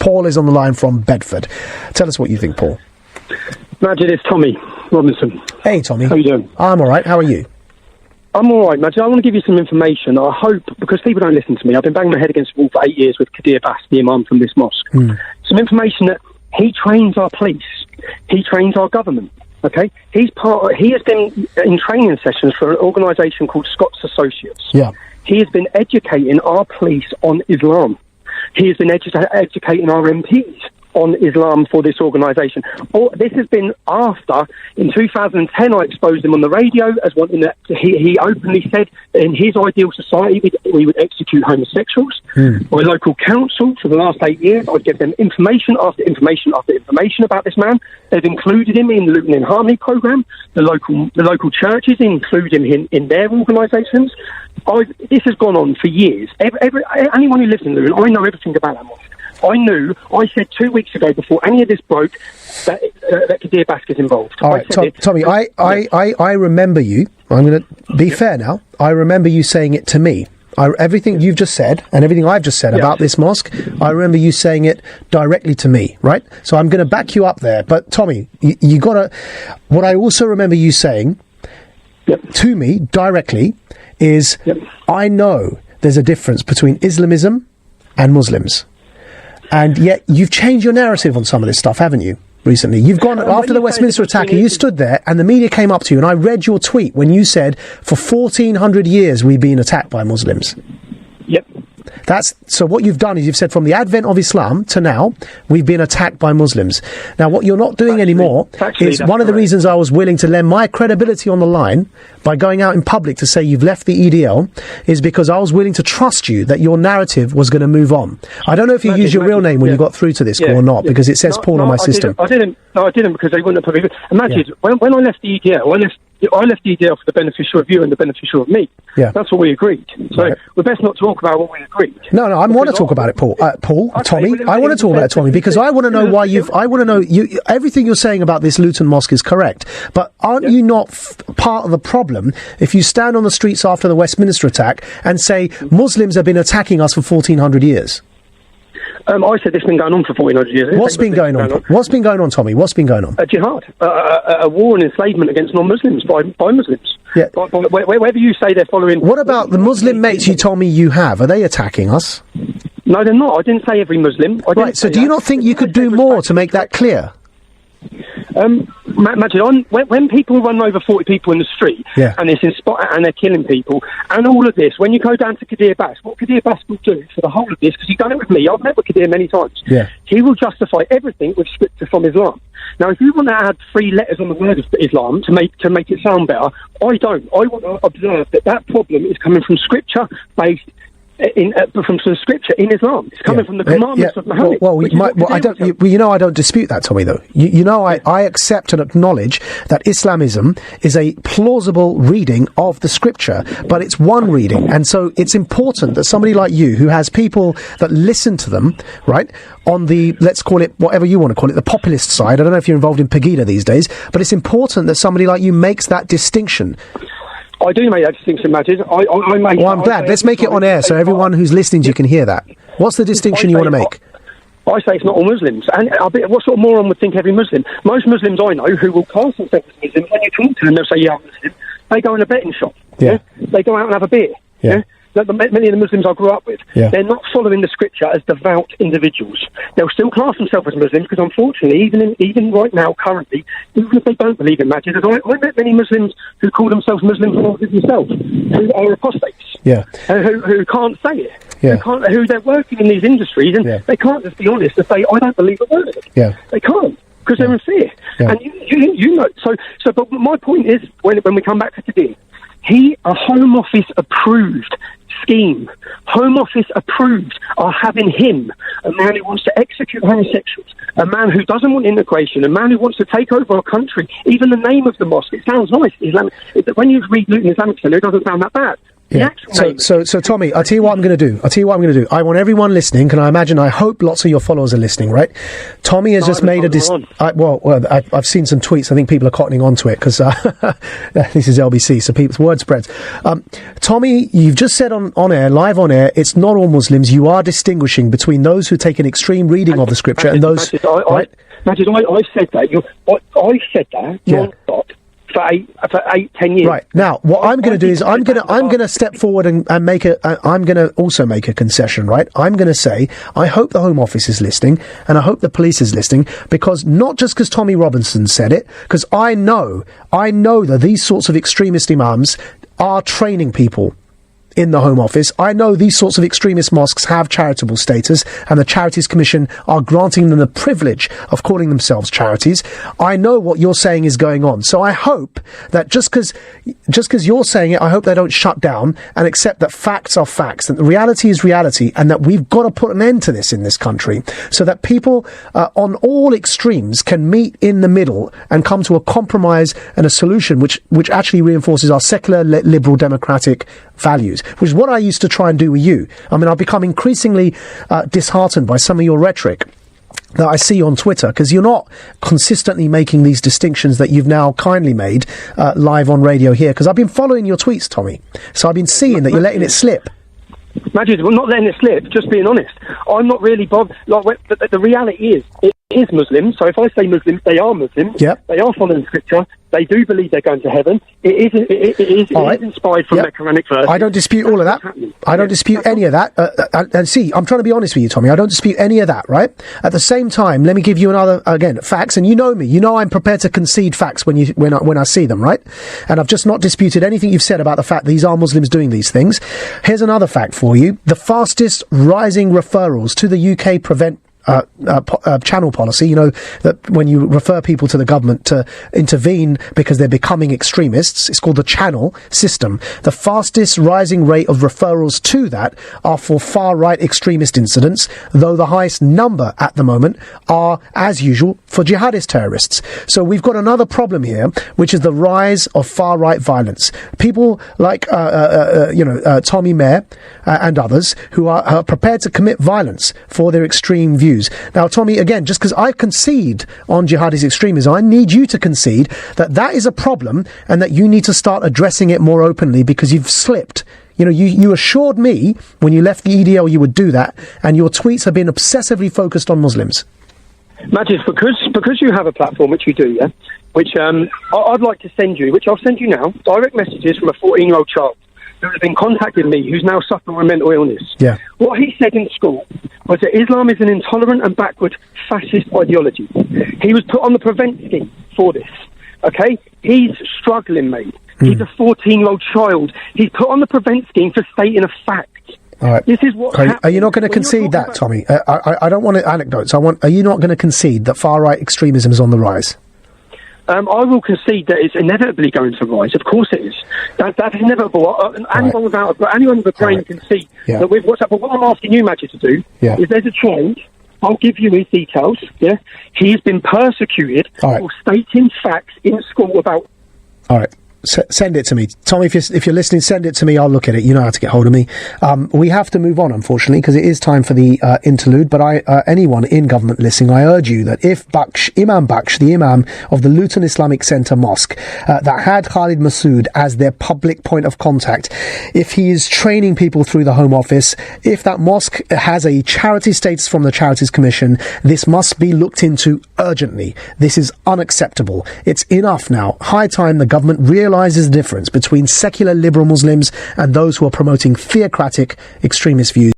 Paul is on the line from Bedford. Tell us what you think, Paul. Maajid, it's Tommy Robinson. Hey, Tommy. How are you doing? I'm all right. How are you? I'm all right, Maajid. I want to give you some information. I hope, because people don't listen to me, I've been banging my head against the wall for 8 years with Qadir Bass, the imam from this mosque. Some information that he trains our police. He trains our government. Okay? He has been in training sessions for an organisation called Scott's Associates. Yeah. He has been educating our police on Islam. He has been educating our MPs on Islam for this organisation. This has been after, in 2010, I exposed him on the radio as wanting that. He openly said that in his ideal society, we would execute homosexuals. My local council, for the last 8 years, I'd give them information after information after information about this man. They've included him in the Luton in Harmony programme. The local churches include him in their organisations. This has gone on for years. Anyone who lives in Luton, I know everything about that mosque. I said 2 weeks ago, before any of this broke, that Qadir Bass is involved. All right, Tommy, I remember you. I'm going to be fair now. I remember you saying it to me. Everything you've just said and everything I've just said about this mosque, I remember you saying it directly to me, right? So I'm going to back you up there. But, Tommy, you got to... What I also remember you saying to me directly is, I know there's a difference between Islamism and Muslims. And yet you've changed your narrative on some of this stuff, haven't you, recently? You've gone, after the Westminster attack, you stood there and the media came up to you, and I read your tweet when you said, for 1,400 years we've been attacked by Muslims. Yep. So what you've done is you've said from the advent of Islam to now, we've been attacked by Muslims. Now, what you're not doing anymore is one of the reasons I was willing to lend my credibility on the line by going out in public to say you've left the EDL is because I was willing to trust you that your narrative was going to move on. I don't know if you used your real name when you got through to this call or not, because it says Paul on my system. I didn't because they wouldn't have put me... Imagine, when I left the EDL, I left the EDL for the beneficial of you and the beneficial of me. Yeah. That's what we agreed. So we're best not talk about what we agreed. No, I want to talk about it, Paul. Tommy, I want to talk about it, Tommy, because I want to know why I want to know, everything you're saying about this Luton Mosque is correct, but aren't you not part of the problem if you stand on the streets after the Westminster attack and say Muslims have been attacking us for 1,400 years? I said this has been going on for 1,400 years. What's been going on? What's been going on, Tommy? What's been going on? A jihad. A war and enslavement against non-Muslims by Muslims. Yeah. Whether you say they're following... What about the Muslim mates you told me you have? Are they attacking us? No, they're not. I didn't say every Muslim. Right, so do you not think you could do more to make that clear? Imagine when people run over 40 people in the street and it's and they're killing people and all of this, when you go down to Qadir Bass, what Qadir Bass will do for the whole of this, because he's done it with me, I've met with Qadir many times, he will justify everything with scripture from Islam. Now, if you want to add 3 letters on the word of Islam to make it sound better, I don't. I want to observe that problem is coming from scripture based from scripture in Islam. It's coming from the commandments of Muhammad. I don't dispute that, Tommy, though. I accept and acknowledge that Islamism is a plausible reading of the scripture, but it's one reading, and so it's important that somebody like you, who has people that listen to them, right, on the, let's call it, whatever you want to call it, the populist side, I don't know if you're involved in Pegida these days, but it's important that somebody like you makes that distinction. I do make that distinction, Maajid. I'm glad. Let's make it on air so everyone who's listening to you can hear that. What's the distinction you want to make? I say it's not all Muslims. And what sort of moron would think every Muslim? Most Muslims I know who will class themselves as Muslims, when you talk to them, they'll say, yeah, I'm Muslim. They go in a betting shop. Yeah. They go out and have a beer. Yeah. Many of the Muslims I grew up with, they're not following the scripture as devout individuals. They'll still class themselves as Muslims because, unfortunately, even right now, currently, even if they don't believe in Maajid, I met many Muslims who call themselves Muslims like themselves, who are apostates, who can't say it, who they're working in these industries, and they can't just be honest and say, I don't believe a word of it. Yeah. They can't, because they're in fear. Yeah. And you know, but my point is, when we come back to today, a Home Office approved scheme. Home Office approved are having him, a man who wants to execute homosexuals, a man who doesn't want integration, a man who wants to take over our country. Even the name of the mosque, it sounds nice. When you read Luton Islamic Center, it doesn't sound that bad. Yeah. So, Tommy, I'll tell you what I'm going to do. I want everyone listening, I hope lots of your followers are listening, right? Tommy has just made I've seen some tweets. I think people are cottoning onto it because this is LBC, so people's word spreads. Tommy, you've just said on air, live on air, it's not all Muslims. You are distinguishing between those who take an extreme reading of the scripture and those... Maajid, I said that. I said that non-stop. For 8-10 years. Right. Now, what I'm going to do is I'm going to step forward and I'm going to also make a concession, right? I'm going to say, I hope the Home Office is listening and I hope the police is listening, because not just because Tommy Robinson said it, because I know that these sorts of extremist imams are training people in the Home Office. I know these sorts of extremist mosques have charitable status, and the Charities Commission are granting them the privilege of calling themselves charities. I know what you're saying is going on. So I hope that just because you're saying it, I hope they don't shut down and accept that facts are facts, that the reality is reality, and that we've got to put an end to this in this country so that people on all extremes can meet in the middle and come to a compromise and a solution which actually reinforces our secular, liberal, democratic values, which is what I used to try and do with you. I mean, I've become increasingly disheartened by some of your rhetoric that I see on Twitter, because you're not consistently making these distinctions that you've now kindly made live on radio here, because I've been following your tweets, Tommy, so I've been seeing that you're letting it slip. Maajid, we're not letting it slip, just being honest. I'm not really bothered. The reality is, it is Muslim, so if I say Muslims, they are Muslims. Yep. They are following scripture. They do believe they're going to heaven. It is inspired from the Quranic verse. I don't dispute all of that. I don't dispute any of that. And see, I'm trying to be honest with you, Tommy. I don't dispute any of that, right? At the same time, let me give you another, again, facts. And you know me. You know I'm prepared to concede facts when I see them, right? And I've just not disputed anything you've said about the fact these are Muslims doing these things. Here's another fact for you. The fastest rising referrals to the UK prevent channel policy, that when you refer people to the government to intervene because they're becoming extremists, it's called the channel system. The fastest rising rate of referrals to that are for far-right extremist incidents, though the highest number at the moment are, as usual, for jihadist terrorists. So we've got another problem here, which is the rise of far-right violence. People like, Tommy Mayer and others who are prepared to commit violence for their extreme views. Now, Tommy, again, just because I concede on jihadist extremism, I need you to concede that is a problem and that you need to start addressing it more openly, because you've slipped. You assured me when you left the EDL you would do that, and your tweets have been obsessively focused on Muslims. Maajid, because you have a platform, which you do, yeah, which I'd like to send you, which I'll send you now, direct messages from a 14-year-old child who has been contacting me, who's now suffering with mental illness. Yeah. What he said in school was that Islam is an intolerant and backward fascist ideology. He was put on the prevent scheme for this. Okay? He's struggling, mate. He's a 14-year-old child. He's put on the prevent scheme for stating a fact. All right. This is what Are you not going to concede that, Tommy? I don't want anecdotes. Are you not going to concede that far-right extremism is on the rise? I will concede that it's inevitably going to rise. Of course it is. That is inevitable. Anyone with a brain can see that with what's up. But what I'm asking you, Maajid, to do is there's a trend. I'll give you his details. Yeah, he's been persecuted for stating facts in school about. All right. Send it to me, Tommy. If you're listening, send it to me. I'll look at it. You know how to get hold of me. We have to move on, unfortunately, because it is time for the interlude. But anyone in government listening, I urge you that if Imam Baksh, the Imam of the Luton Islamic Centre Mosque, that had Khalid Masood as their public point of contact, if he is training people through the Home Office, if that mosque has a charity status from the Charities Commission, this must be looked into urgently. This is unacceptable. It's enough now. High time the government realises the difference between secular liberal Muslims and those who are promoting theocratic extremist views.